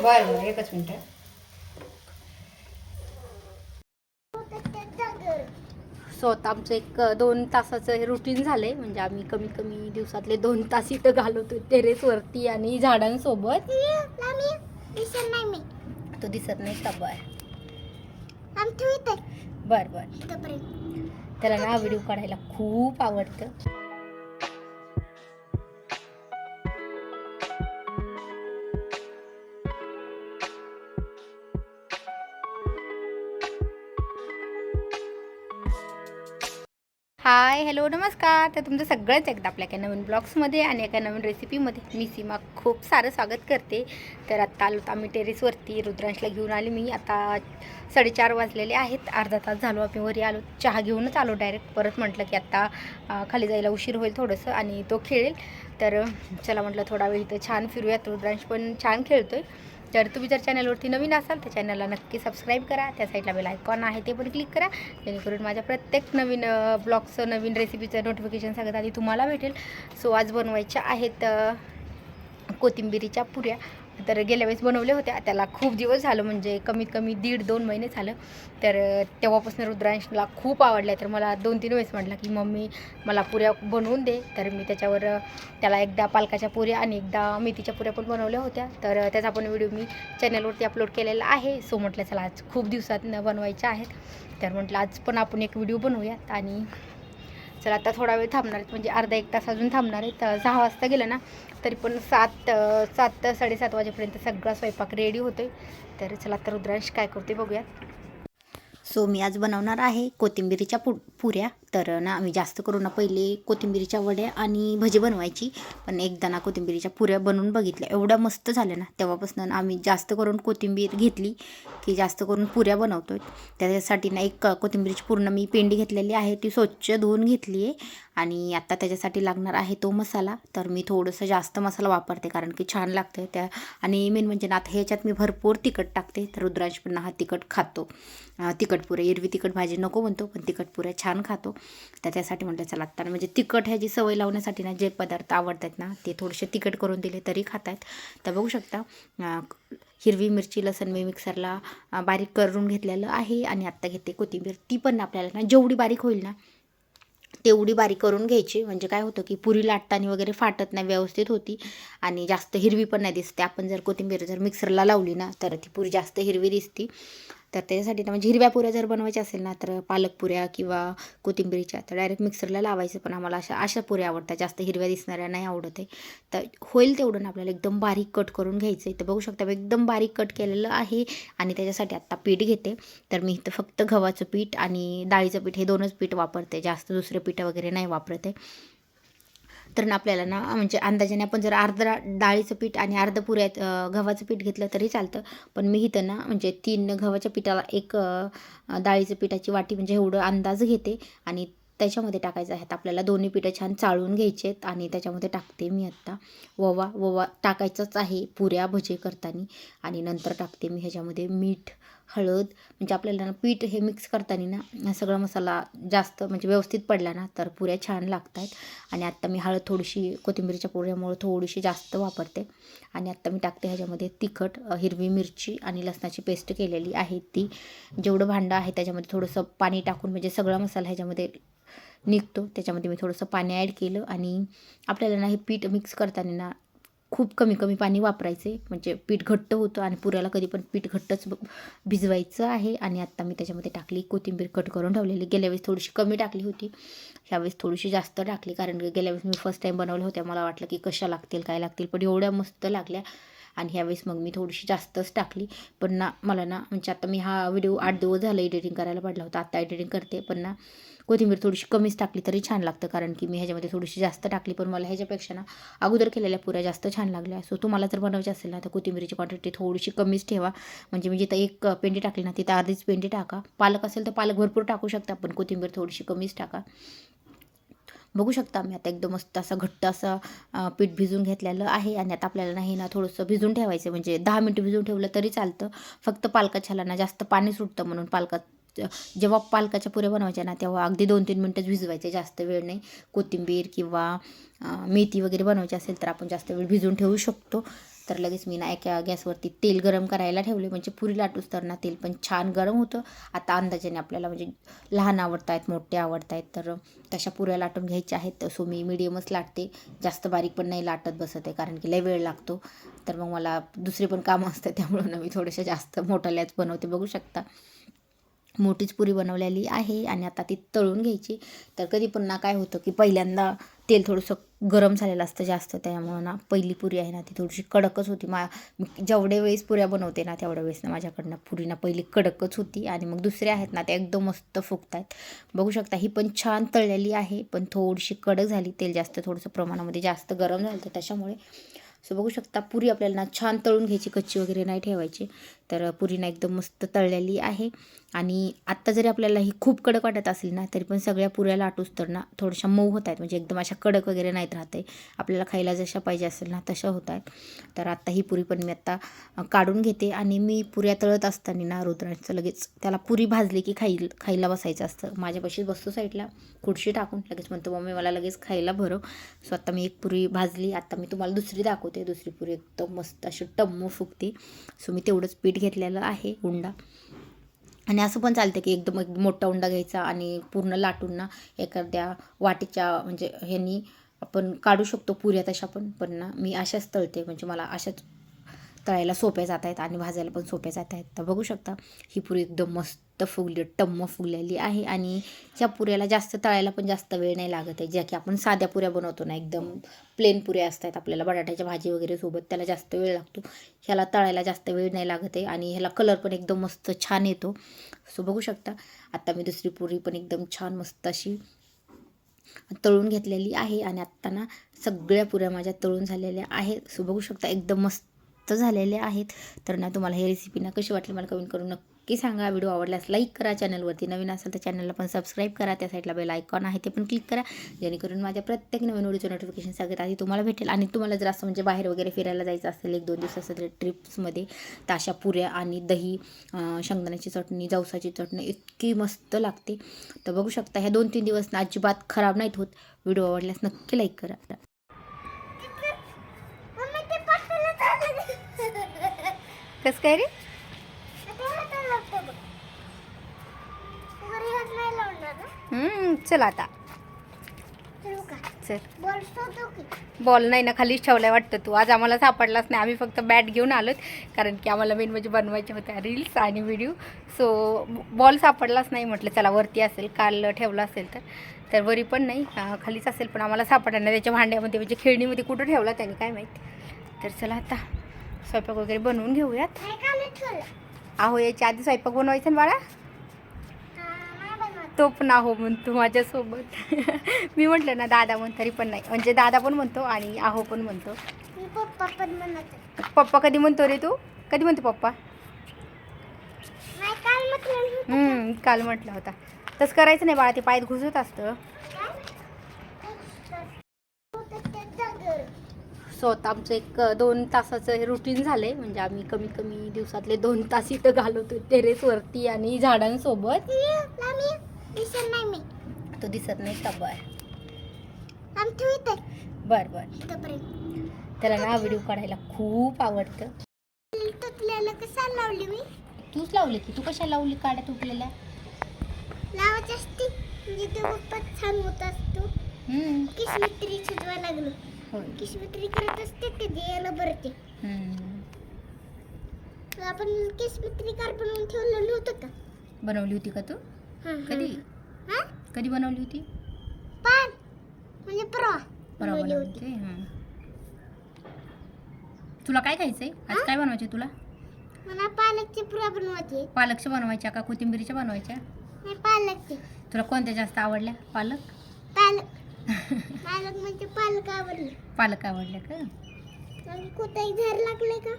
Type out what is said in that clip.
बरं बरं, एकच मिनटं. सो आता आमचं एक 2 तासाचं रुटीन झालंय. म्हणजे आम्ही कमी कमी दिवसातले 2 तास इथं घालवतो टेरेसवरती आणि झाडांसोबत. तो दिसत नाही का? बर बर. त्याला ना व्हिडिओ काढायला खूप आवडतं. हाय, हॅलो, नमस्कार. तर तुमचं सगळंच एकदा आपल्या एका नवीन ब्लॉग्समध्ये आणि एका नवीन रेसिपीमध्ये मी सीमा खूप सारं स्वागत करते. तर आत्ता आलो आम्ही टेरेसवरती. रुद्रांशला घेऊन आली मी. आता 4:30 वाजलेले आहेत. अर्धा तास झालो आम्ही वरी आलो. चहा घेऊनच आलो डायरेक्ट. परत म्हटलं की आत्ता खाली जायला उशीर होईल थोडंसं आणि तो खेळेल. तर चला म्हटलं थोडा वेळ इथं छान फिरूयात. रुद्रांश पण छान खेळतोय. तर तुम्ही जर चॅनलवरती नवीन असाल तर चॅनलला नक्की सबस्क्राईब करा. त्या साईडला बेल आयकॉन आहे ते पण क्लिक करा, जेणेकरून माझ्या प्रत्येक नवीन ब्लॉगचं नवीन रेसिपीचं नोटिफिकेशन सगळ्यात आधी तुम्हाला भेटेल. सो आज बनवायच्या आहेत कोथिंबिरीच्या पुऱ्या. तर गेल्या वेळेस बनवल्या होत्या. त्याला खूप दिवस झालं, म्हणजे कमीत कमी 1.5-2 महिने झालं. तर तेव्हापासून रुद्रांशला खूप आवडल्या. तर मला 2-3 वेळेस म्हटलं की मम्मी मला पुऱ्या बनवून दे. तर मी त्याच्यावर त्याला एकदा पालकाच्या पुऱ्या आणि एकदा मेथीच्या पुऱ्या पण बनवल्या होत्या. तर त्याचा पण व्हिडिओ मी चॅनलवरती अपलोड केलेला आहे. सो म्हटलं चला आज खूप दिवसात बनवायच्या आहेत. तर म्हटलं आज पण आपण एक व्हिडिओ बनवूयात. आणि चला आता थोडा वेळ थांबणार आहेत, म्हणजे अर्धा 1 तास अजून थांबणार आहेत. 6 वाजता गेलं ना तरी पण 7-7:30 वाजेपर्यंत सगळा स्वयंपाक रेडी होतोय. तर चला आता रुद्रांश काय करते बघूयात. सो मी आज बनवणार आहे कोथिंबिरीच्या पुऱ्या. तर ना आम्ही जास्त करून ना पहिले कोथिंबिरीच्या वड्या आणि भजी बनवायची. पण एकदा ना कोथिंबिरीच्या पुऱ्या बनवून बघितल्या, एवढ्या मस्त झाल्या ना, तेव्हापासून आम्ही जास्त करून कोथिंबीर घेतली की जास्त करून पुऱ्या बनवतो. त्याच्यासाठी ना एक कोथिंबीरीची पूर्ण मी पेंडी घेतलेली आहे, ती स्वच्छ धुवून घेतली आहे. आणि आता त्याच्यासाठी लागणार आहे तो मसाला. तर मी थोडंसं जास्त मसाला वापरते कारण की छान लागतं त्या. आणि मेन म्हणजे ना आता ह्याच्यात मी भरपूर तिखट टाकते. तर रुद्रांश पण हा तिखट खातो. तिखट पुऱ्या, एरवी तिखट भाजी नको म्हणतो, पण तिखट पुऱ्या छान खातो. तर त्यासाठी म्हटलं चला आता म्हणजे तिखट ह्याची सवय लावण्यासाठी ना जे पदार्थ आवडतात ना ते थोडेसे तिखट करून दिले तरी खात आहेत. तर बघू शकता हिरवी मिरची लसूण मी मिक्सरला बारीक करून घेतलेलं आहे. आणि आत्ता घेते कोथिंबीर. ती पण आपल्याला ना जेवढी बारीक होईल ना तेवढी बारीक करून घ्यायची. म्हणजे काय होतं की पुरी लाटताना वगैरे फाटत नाही, व्यवस्थित होती. आणि जास्त हिरवी पण नाही दिसते. आपण जर कोथिंबीर जर मिक्सरला लावली ना तर ती पुरी जास्त हिरवी दिसते. तर त्याच्यासाठी ना म्हणजे हिरव्या पुऱ्या जर बनवायच्या असेल ना तर पालक पुऱ्या किंवा कोथिंबीरीच्या तर डायरेक्ट मिक्सरला लावायचं. पण आम्हाला अशा पुऱ्या आवडतात, जास्त हिरव्या दिसणाऱ्या नाही आवडत आहे. तर होईल तेवढं ना आपल्याला एकदम बारीक कट करून घ्यायचं आहे. तर बघू शकता एकदम बारीक कट केलेलं आहे. आणि त्याच्यासाठी आत्ता पीठ घेते. तर मी इथं फक्त गव्हाचं पीठ आणि डाळीचं पीठ हे 2च पीठ वापरते, जास्त दुसरे पीठ वगैरे नाही वापरते. तर ना आपल्याला ना म्हणजे अंदाजाने आपण जर अर्धा डाळीचं पीठ आणि अर्ध पुऱ्यात गव्हाचं पीठ घेतलं तरी चालतं. पण मी इथं ना म्हणजे 3 गव्हाच्या पिठाला 1 डाळीचं पिठाची वाटी म्हणजे एवढं अंदाज घेते. आणि त्याच्यामध्ये टाकायचं आहेत आपल्याला दोन्ही पिठं छान चाळून घ्यायचे आहेत. आणि त्याच्यामध्ये टाकते मी आत्ता ओवा टाकायचाच आहे पुऱ्या भजी करताना. आणि नंतर टाकते मी ह्याच्यामध्ये मीठ, हळद. म्हणजे आपल्याला ना पीठ हे मिक्स करताना ना सगळा मसाला जास्त म्हणजे व्यवस्थित पडला ना तर पुऱ्या छान लागतात. आणि आत्ता मी हळद थोडीशी कोथिंबीरीच्या पुऱ्यामुळे थोडीशी जास्त वापरते. आणि आत्ता मी टाकते ह्याच्यामध्ये तिखट, हिरवी मिरची आणि लसणाची पेस्ट केलेली आहे ती. जेवढं भांडं आहे त्याच्यामध्ये थोडंसं पाणी टाकून म्हणजे सगळा मसाला ह्याच्यामध्ये निघतो, त्याच्यामध्ये मी थोडंसं पाणी ॲड केलं. आणि आपल्याला ना हे पीठ मिक्स करताना ना खूप कमी कमी पाणी वापरायचे, म्हणजे पीठ घट्ट होतं. आणि पुऱ्याला कधी पण पीठ घट्टच भिजवायचं आहे. आणि आत्ता मी त्याच्यामध्ये टाकली कोथिंबीर कट करून ठेवलेली. गेल्या वेळेस थोडीशी कमी टाकली होती, ह्यावेळेस थोडीशी जास्त टाकली. कारण गेल्या वेळेस मी फर्स्ट टाईम बनवल्या होत्या, मला वाटलं की कशा लागतील काय लागतील, पण एवढ्या मस्त लागल्या. आणि ह्यावेळेस मग मी थोडीशी जास्तच टाकली. पण ना मला ना म्हणजे आता मी हा व्हिडिओ 8 दिवस झालं एडिटिंग करायला पडला होता, आता एडिटिंग करते. पण ना कोथिंबीर थोडीशी कमीच टाकली तरी छान लागतं, कारण की मी ह्याच्यामध्ये थोडीशी जास्त टाकली. पण मला ह्याच्यापेक्षा ना अगोदर केलेल्या पुऱ्या जास्त छान लागल्या. सो तुम्हाला जर बनवायची असेल ना तर कोथिंबीरीची क्वांटिटी थोडीशी कमीच ठेवा. म्हणजे मी जिथं 1 पेंडी टाकली ना तिथं अर्धीच पेंडी टाका. पालक असेल तर पालक भरपूर टाकू शकता, पण कोथिंबीर थोडीशी कमीच टाका. बघू शकता मी आता एकदम मस्त असा घट्ट असा पीठ भिजून घेतलेलं आहे. आणि आता आपल्याला नाही ना थोडंसं भिजून ठेवायचं, म्हणजे 10 मिनटं भिजून ठेवलं तरी चालतं. फक्त पालकाच्या ह्याला जास्त पाणी सुटतं, म्हणून जेव्हा पालकाच्या पुऱ्या बनवायच्या ना तेव्हा अगदी 2-3 मिनटंच भिजवायचे, जास्त वेळ नाही. कोथिंबीर किंवा मेथी वगैरे बनवायची असेल तर आपण जास्त वेळ भिजून ठेवू शकतो. तर लगेच मी ना एका गॅसवरती तेल गरम करायला ठेवले, म्हणजे पुरी लाटूस तर ना तेल पण छान गरम होतं. आता अंदाजाने आपल्याला म्हणजे लहान आवडत आहेत, मोठे आवडत आहेत, तर तशा पुऱ्या लाटून घ्यायच्या आहेत. सो मी मिडियमच लाटते, जास्त बारीक पण नाही लाटत बसत आहे, कारण की लय वेळ लागतो. तर मग मला दुसरी पण कामं असतात, त्यामुळं ना मी थोड्याशा जास्त मोठाल्याच बनवते. बघू शकता मोठीच पुरी बनवलेली आहे आणि आता ती तळून घ्यायची. तर कधी पण ना काय होतं की पहिल्यांदा तेल थोडंसं गरम झालेलं असतं जास्त, त्यामुळं ना पहिली पुरी आहे ना ती थोडीशी कडकच होती. जेवढे वेळेस पुऱ्या बनवते ना तेवढ्या वेळेस ना माझ्याकडनं पुरी ना पहिली कडकच होती आणि मग दुसऱ्या आहेत ना त्या एकदम मस्त फुगत आहेत. बघू शकता ही पण छान तळलेली आहे, पण थोडीशी कडक झाली. तेल जास्त थोडंसं प्रमाणामध्ये जास्त गरम झालं होतं त्याच्यामुळे. सो बघू शकता पुरी आपल्याला ना छान तळून घ्यायची, कच्ची वगैरे नाही ठेवायची. तर पुरी ना एकदम मस्त तळलेली आहे. आणि आत्ता जरी आपल्याला ही खूप कडक वाटत असेल ना तरी पण सगळ्या पुऱ्या लाटूस तर ना थोड्याशा मऊ होत आहेत, म्हणजे एकदम अशा कडक वगैरे नाहीत राहते. आपल्याला खायला जशा पाहिजे असेल ना तशा होत आहेत. तर आत्ता ही पुरी पण मी आत्ता काढून घेते. आणि मी पुऱ्या तळत असताना ना रुद्रांचं लगेच त्याला पुरी भाजली की खायला बसायचं असतं. माझ्यापाशी बसतो साईडला खुर्ची टाकून, लगेच म्हणतो मम्मी मला लगेच खायला भरव. सो आता मी एक पुरी भाजली, आता मी तुम्हाला दुसरी दाखवते. दुसरी पुरी एकदम मस्त अशी टम्म फुगते. सो मी तेवढंच पीठ घेतलेलं आहे उंडा. आणि असं पण चालतं की एकदम मोठा उंडा घ्यायचा आणि पूर्ण लाटून ना एखाद्या वाटीच्या म्हणजे ह्यांनी आपण काढू शकतो पुऱ्या तशा पण ना मी अशाच तळते, म्हणजे मला अशाच तळायला सोप्या जात आहेत आणि भाजायला पण सोप्या जात आहेत. तर बघू शकता ही पुरी एकदम मस्त फुगली, टम्म फुगलेली आहे. आणि ह्या पुऱ्याला जास्त तळायला पण जास्त वेळ नाही लागत आहे. ज्या की आपण साध्या पुऱ्या बनवतो ना एकदम प्लेन पुऱ्या असतात आपल्याला बटाट्याच्या भाजी वगैरे सोबत, त्याला जास्त वेळ लागतो. ह्याला तळायला जास्त वेळ नाही लागत आहे आणि ह्याला कलर पण एकदम मस्त छान येतो. सो बघू शकता आता मी दुसरी पुरी पण एकदम छान मस्त अशी तळून घेतलेली आहे. आणि आत्ता ना सगळ्या पुऱ्या माझ्या तळून झालेल्या आहेत. सो बघू शकता एकदम मस्त झालेले आहेत. तर ना तुम्हाला ही रेसिपी ना कशी वाटली मला कमेंट करून नक्की सांगा. व्हिडिओ आवडल्यास लाईक करा, चॅनलवरती नवीन असेल तर चॅनलला पण सबस्क्राईब करा, त्या साईडला बेल आयकॉन आहे ते पण क्लिक करा, जेणेकरून माझ्या प्रत्येक नवीन व्हिडिओचं नोटिफिकेशन सगळ्यात आधी तुम्हाला भेटेल. आणि तुम्हाला जर असं म्हणजे बाहेर वगैरे फिरायला जायचं असेल 1-2 दिवसासाठी ट्रिप्समध्ये, तर अशा पुऱ्या आणि दही, शेंगदाण्याची चटणी, जवसाची चटणी इतकी मस्त लागते. तर बघू शकता ह्या 2-3 दिवस ना अजिबात खराब नाहीत होत. व्हिडिओ आवडल्यास नक्की लाईक करा. कसं काय रे? चल आता चल. बॉल नाही ना खालीच ठेवलाय वाटतं तू. आज आम्हाला सापडलाच नाही, आम्ही फक्त बॅट घेऊन आलोत, कारण की आम्हाला मेन म्हणजे बनवायच्या होत्या रील्स आणि व्हिडिओ. सो बॉल सापडलाच नाही, म्हटलं चला वरती असेल, काल ठेवला असेल तर वरी पण नाही, खालीच असेल, पण आम्हाला सापडला नाही. त्याच्या भांड्यामध्ये म्हणजे खेळणीमध्ये कुठं ठेवला त्याने काय माहीत. तर चला आता स्वयंपाक वगैरे बनवून घेऊयात. आहो याच्या आधी स्वयंपाक बनवायचा ना बाळा, तो पण आहो म्हणतो माझ्यासोबत. मी म्हटलं ना दादा म्हण, तरी पण नाही, म्हणजे दादा पण म्हणतो आणि आहो पण म्हणतो. पप्पा कधी म्हणतो रे तू? कधी म्हणतो पप्पा? काल म्हटलं होता. तसं करायचं नाही बाळा, ते पायात घुसत असतं. सो आता आमचं 1-2 तासाचं रुटीन झालंय, म्हणजे आम्ही कमी कमी दिवसातले 2 तास इथं घालवतो टेरेसवरती आणि झाडांसोबत. तो दिसत नाही का? बर त्याला ना व्हिडिओ काढायला खूप आवडतं. तूच लावली की? तू कशाला लावली काड्या तुटलेल्या? लावायची असते म्हणजे तो पप्पा छान होत असतो. किशमित्री शिजवायला लागलो. हो किशमित्री करत असते ते द्यायला भरते. आपण किशमित्री कार बनवून ठेवलेलं नव्हतं का? बनवली होती का तू? कधी बनवली होती? म्हणजे परवा बनवली होती. तुला काय खायचंय आज? काय बनवायचे तुला? मला पालकची पुऱ्या बनवायची. पालकच्या बनवायच्या का कोथिंबीरच्या बनवायच्या? नाही पालकची. तुला कोणत्या जास्त आवडल्या? पालक पालक म्हणजे पालक आवडले. पालक आवडले का? कोणताही झाड लागले का?